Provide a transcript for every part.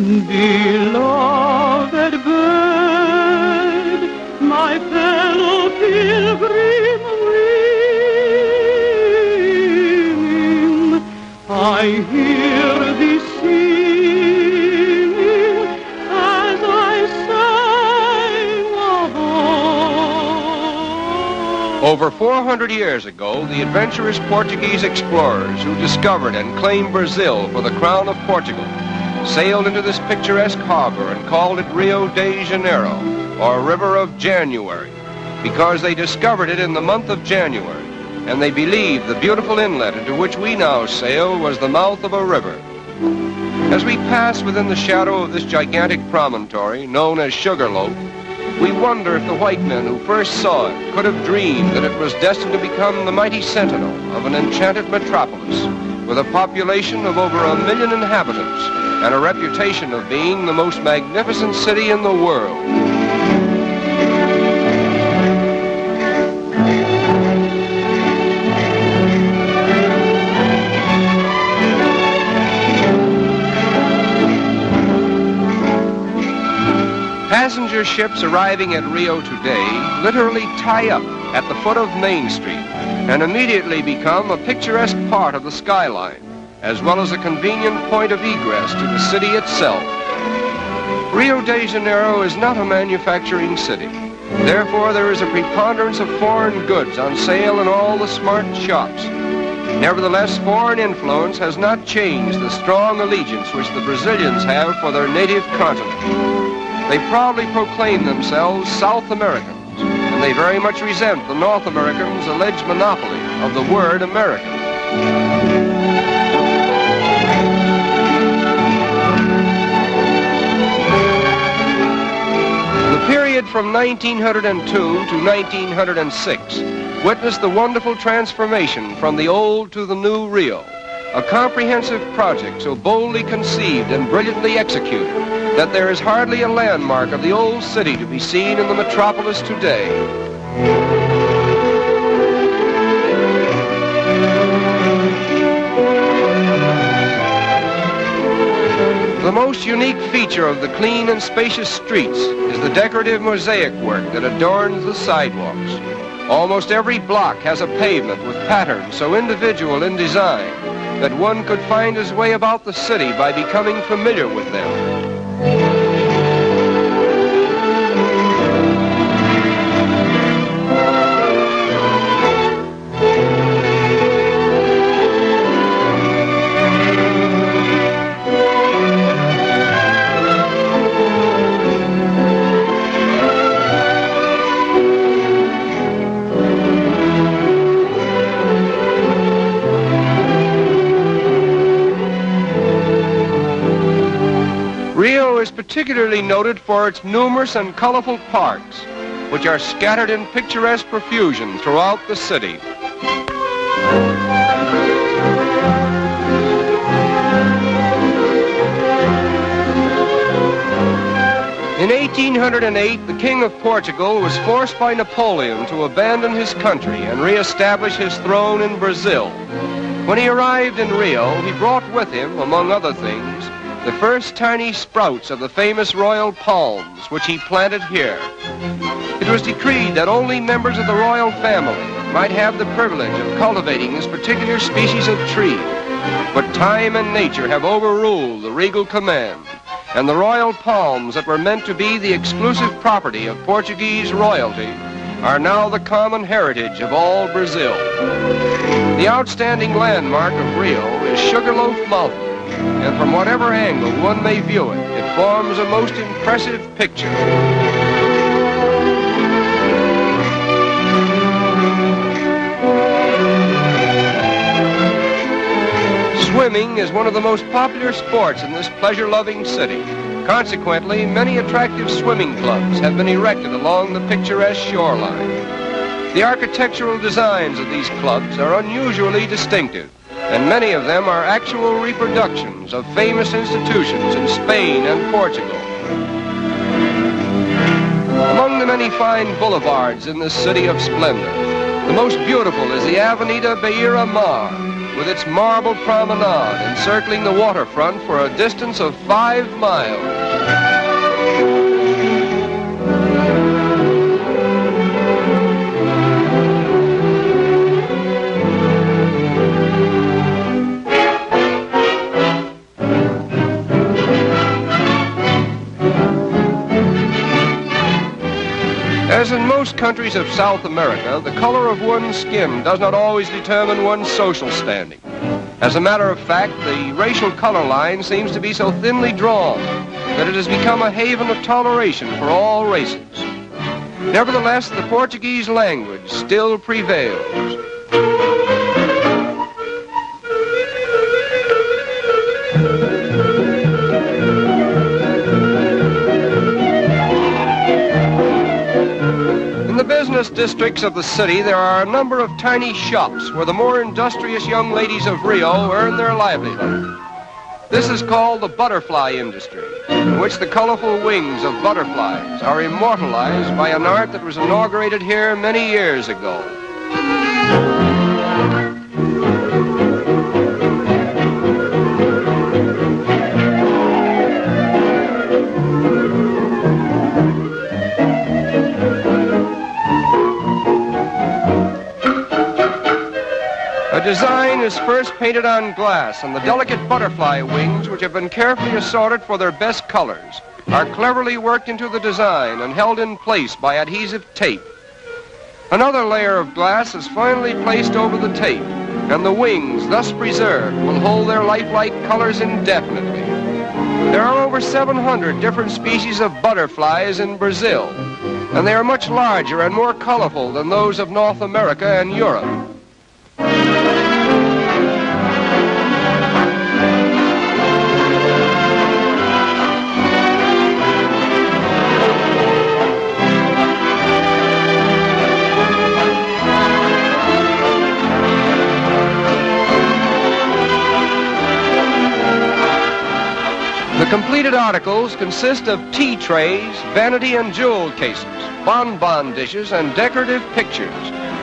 Beloved bird, my fellow pilgrim winging, I hear thee singing as I sang of old. Over 400 years ago, the adventurous Portuguese explorers who discovered and claimed Brazil for the crown of Portugal sailed into this picturesque harbor and called it Rio de Janeiro, or River of January, because they discovered it in the month of January, and they believed the beautiful inlet into which we now sail was the mouth of a river. As we pass within the shadow of this gigantic promontory, known as Sugarloaf, we wonder if the white men who first saw it could have dreamed that it was destined to become the mighty sentinel of an enchanted metropolis with a population of over 1 million inhabitants and a reputation of being the most magnificent city in the world. Passenger ships arriving at Rio today literally tie up at the foot of Main Street and immediately become a picturesque part of the skyline, as well as a convenient point of egress to the city itself. Rio de Janeiro is not a manufacturing city. Therefore, there is a preponderance of foreign goods on sale in all the smart shops. Nevertheless, foreign influence has not changed the strong allegiance which the Brazilians have for their native continent. They proudly proclaim themselves South Americans, and they very much resent the North Americans' alleged monopoly of the word American. The period from 1902 to 1906 witnessed the wonderful transformation from the old to the new Rio, a comprehensive project so boldly conceived and brilliantly executed that there is hardly a landmark of the old city to be seen in the metropolis today. The most unique feature of the clean and spacious streets is the decorative mosaic work that adorns the sidewalks. Almost every block has a pavement with patterns so individual in design that one could find his way about the city by becoming familiar with them. Rio is particularly noted for its numerous and colorful parks, which are scattered in picturesque profusion throughout the city. In 1808, the King of Portugal was forced by Napoleon to abandon his country and re-establish his throne in Brazil. When he arrived in Rio, he brought with him, among other things, the first tiny sprouts of the famous royal palms, which he planted here. It was decreed that only members of the royal family might have the privilege of cultivating this particular species of tree. But time and nature have overruled the regal command, and the royal palms that were meant to be the exclusive property of Portuguese royalty are now the common heritage of all Brazil. The outstanding landmark of Rio is Sugarloaf Mountain, and from whatever angle one may view it, it forms a most impressive picture. Swimming is one of the most popular sports in this pleasure-loving city. Consequently, many attractive swimming clubs have been erected along the picturesque shoreline. The architectural designs of these clubs are unusually distinctive, and many of them are actual reproductions of famous institutions in Spain and Portugal. Among the many fine boulevards in this city of splendor, the most beautiful is the Avenida Beira Mar, with its marble promenade encircling the waterfront for a distance of 5 miles. As in most countries of South America, the color of one's skin does not always determine one's social standing. As a matter of fact, the racial color line seems to be so thinly drawn that it has become a haven of toleration for all races. Nevertheless, the Portuguese language still prevails. In the business districts of the city, there are a number of tiny shops where the more industrious young ladies of Rio earn their livelihood. This is called the butterfly industry, in which the colorful wings of butterflies are immortalized by an art that was inaugurated here many years ago. A design is first painted on glass, and the delicate butterfly wings, which have been carefully assorted for their best colors, are cleverly worked into the design and held in place by adhesive tape. Another layer of glass is finally placed over the tape, and the wings, thus preserved, will hold their lifelike colors indefinitely. There are over 700 different species of butterflies in Brazil, and they are much larger and more colorful than those of North America and Europe. The completed articles consist of tea trays, vanity and jewel cases, bonbon dishes, and decorative pictures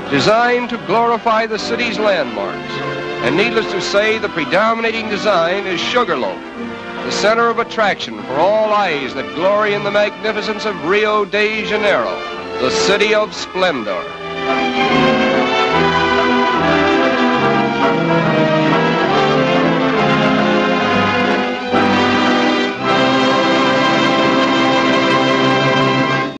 designed to glorify the city's landmarks. And needless to say, the predominating design is Sugarloaf, the center of attraction for all eyes that glory in the magnificence of Rio de Janeiro, the city of Splendour.